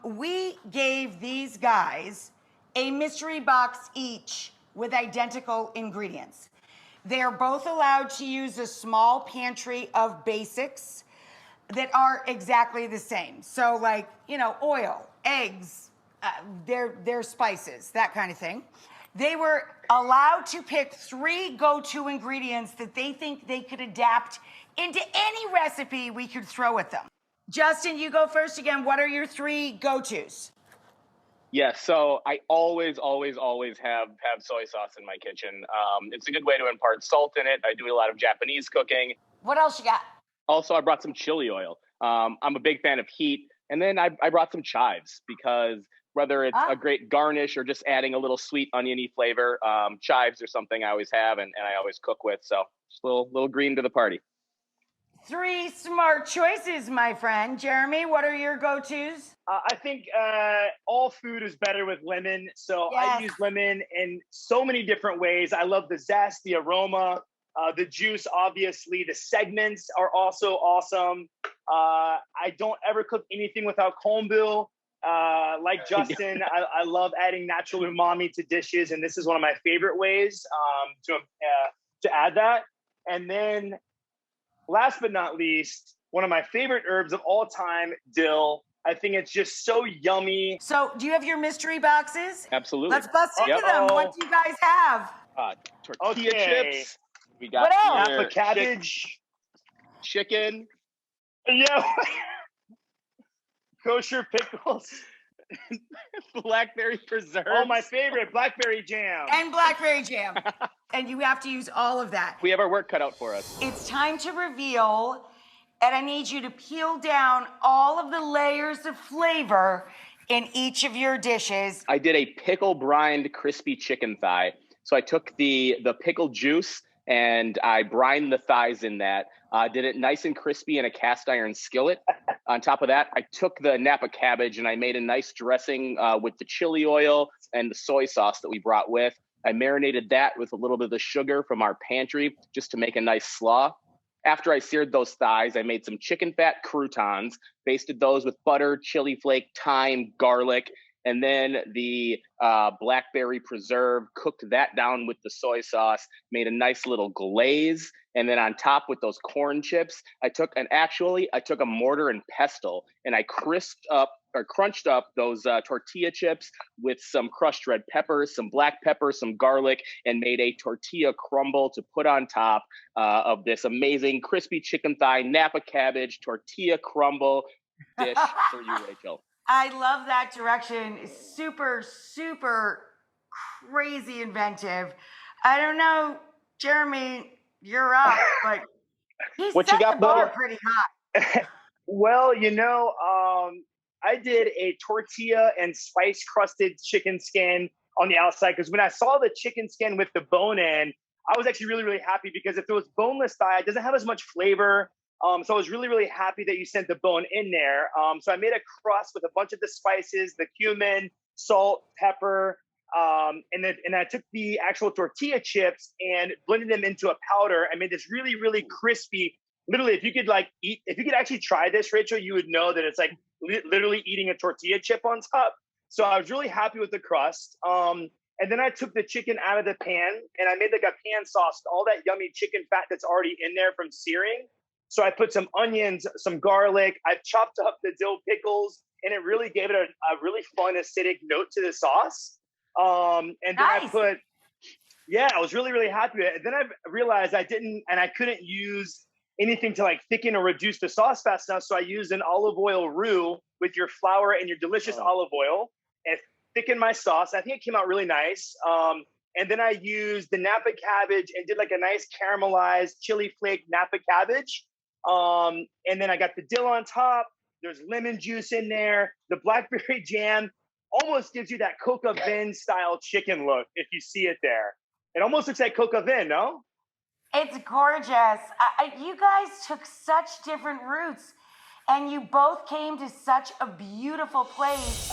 we gave these guys a mystery box each with identical ingredients. They're both allowed to use a small pantry of basics that are exactly the same. So like, oil, eggs, their spices, that kind of thing. They were allowed to pick 3 go-to ingredients that they think they could adapt into any recipe we could throw at them. Justin, you go first again. What are your 3 go-tos? Yeah, so I always have soy sauce in my kitchen. It's a good way to impart salt in it. I do a lot of Japanese cooking. What else you got? Also, I brought some chili oil. I'm a big fan of heat. And then I brought some chives because whether it's a great garnish or just adding a little sweet oniony flavor, chives are something I always have and I always cook with. So just a little green to the party. 3 smart choices, my friend. Jeremy, what are your go-tos? I think all food is better with lemon. So Yes. I use lemon in so many different ways. I love the zest, the aroma, the juice, obviously. The segments are also awesome. I don't ever cook anything without kombu. Like Justin, I love adding natural umami to dishes. And this is one of my favorite ways to add that. And then last but not least, one of my favorite herbs of all time, dill. I think it's just so yummy. So, do you have your mystery boxes? Absolutely. Let's bust into them. What do you guys have? Tortilla chips. We got What else? Napa cabbage. Chicken. Yeah. Kosher pickles. Blackberry preserves. Oh, my favorite, blackberry jam. And blackberry jam. And you have to use all of that. We have our work cut out for us. It's time to reveal, and I need you to peel down all of the layers of flavor in each of your dishes. I did a pickle brined crispy chicken thigh. So I took the pickle juice and I brined the thighs in that. Did it nice and crispy in a cast iron skillet. On top of that, I took the Napa cabbage and I made a nice dressing with the chili oil and the soy sauce that we brought with. I marinated that with a little bit of the sugar from our pantry just to make a nice slaw. After I seared those thighs, I made some chicken fat croutons, basted those with butter, chili flake, thyme, garlic, and then the blackberry preserve, cooked that down with the soy sauce, made a nice little glaze. And then on top with those corn chips, I took a mortar and pestle and I crunched up those tortilla chips with some crushed red pepper, some black pepper, some garlic, and made a tortilla crumble to put on top of this amazing crispy chicken thigh, Napa cabbage, tortilla crumble dish for you, Rachel. I love that direction. It's super, super crazy inventive. I don't know, Jeremy, you're up, but he What set you got, the bar Bubba? pretty high. Well, I did a tortilla and spice crusted chicken skin on the outside because when I saw the chicken skin with the bone in, I was actually really, really happy because if it was boneless thigh, it doesn't have as much flavor. So I was really, really happy that you sent the bone in there. So I made a crust with a bunch of the spices, the cumin, salt, pepper, and I took the actual tortilla chips and blended them into a powder. I made this really, really crispy. Literally, if you could actually try this, Rachel, you would know that it's like literally eating a tortilla chip on top. So I was really happy with the crust. And then I took the chicken out of the pan and I made like a pan sauce, all that yummy chicken fat that's already in there from searing. So I put some onions, some garlic. I chopped up the dill pickles, and it really gave it a really fun acidic note to the sauce. And then Nice. I was really, really happy with it. And then I realized I couldn't use anything to like thicken or reduce the sauce fast enough. So I used an olive oil roux with your flour and your delicious olive oil and thickened my sauce. I think it came out really nice. And then I used the Napa cabbage and did like a nice caramelized chili flake Napa cabbage. And then I got the dill on top. There's lemon juice in there. The blackberry jam almost gives you that coca vin style chicken look if you see it there. It almost looks like coca vin, no? It's gorgeous. You guys took such different routes, and you both came to such a beautiful place